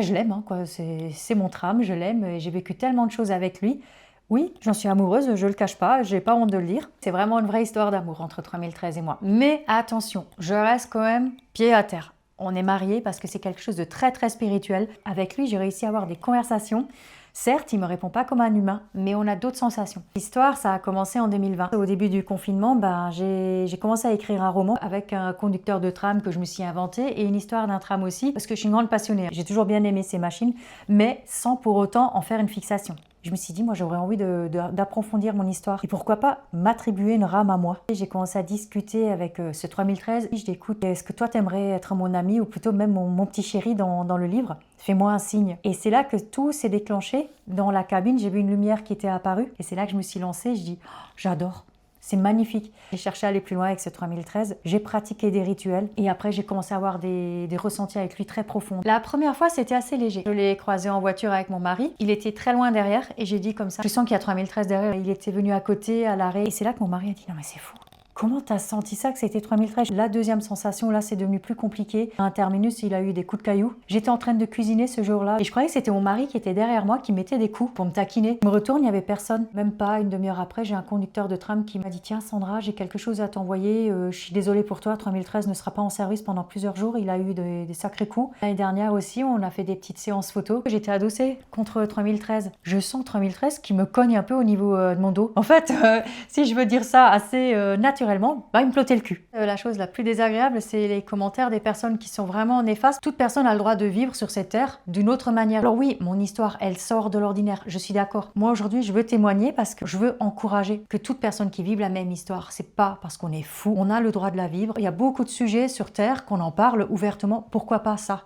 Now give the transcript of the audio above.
Je l'aime, hein, quoi. C'est mon tram, je l'aime et j'ai vécu tellement de choses avec lui. Oui, j'en suis amoureuse, je le cache pas, j'ai pas honte de le dire. C'est vraiment une vraie histoire d'amour entre 3013 et moi. Mais attention, je reste quand même pied à terre. On est mariés parce que c'est quelque chose de très très spirituel. Avec lui, j'ai réussi à avoir des conversations. Certes, il me répond pas comme un humain, mais on a d'autres sensations. L'histoire, ça a commencé en 2020. Au début du confinement, j'ai commencé à écrire un roman avec un conducteur de tram que je me suis inventé et une histoire d'un tram aussi, parce que je suis une grande passionnée. J'ai toujours bien aimé ces machines, mais sans pour autant en faire une fixation. Je me suis dit, moi j'aurais envie d'approfondir mon histoire. Et pourquoi pas m'attribuer une rame à moi. J'ai commencé à discuter avec ce 3013. Je dis, écoute, est-ce que toi t'aimerais être mon ami ou plutôt même mon petit chéri dans le livre? Fais-moi un signe. Et c'est là que tout s'est déclenché. Dans la cabine, j'ai vu une lumière qui était apparue. Et c'est là que je me suis lancée. Je dis, oh, j'adore. C'est magnifique. J'ai cherché à aller plus loin avec ce 3013. J'ai pratiqué des rituels et après j'ai commencé à avoir des ressentis avec lui très profonds. La première fois, c'était assez léger. Je l'ai croisé en voiture avec mon mari. Il était très loin derrière et j'ai dit comme ça, je sens qu'il y a 3013 derrière. Il était venu à côté, à l'arrêt. Et c'est là que mon mari a dit, non mais c'est fou. Comment t'as senti ça que c'était 3013? La deuxième sensation, là, c'est devenu plus compliqué. À un terminus, il a eu des coups de cailloux. J'étais en train de cuisiner ce jour-là et je croyais que c'était mon mari qui était derrière moi qui mettait des coups pour me taquiner. Je me retourne, il n'y avait personne. Même pas une demi-heure après, j'ai un conducteur de tram qui m'a dit, tiens Sandra, j'ai quelque chose à t'envoyer. Je suis désolée pour toi, 3013 ne sera pas en service pendant plusieurs jours. Il a eu des sacrés coups. L'année dernière aussi, on a fait des petites séances photos. J'étais adossée contre 3013. Je sens 3013 qui me cogne un peu au niveau de mon dos. En fait, si je veux dire ça assez naturellement, il me flottait le cul. La chose la plus désagréable, c'est les commentaires des personnes qui sont vraiment néfastes. Toute personne a le droit de vivre sur cette terre d'une autre manière. Alors oui, mon histoire, elle sort de l'ordinaire, je suis d'accord. Moi aujourd'hui, je veux témoigner parce que je veux encourager que toute personne qui vive la même histoire, c'est pas parce qu'on est fou, on a le droit de la vivre. Il y a beaucoup de sujets sur terre qu'on en parle ouvertement, pourquoi pas ça?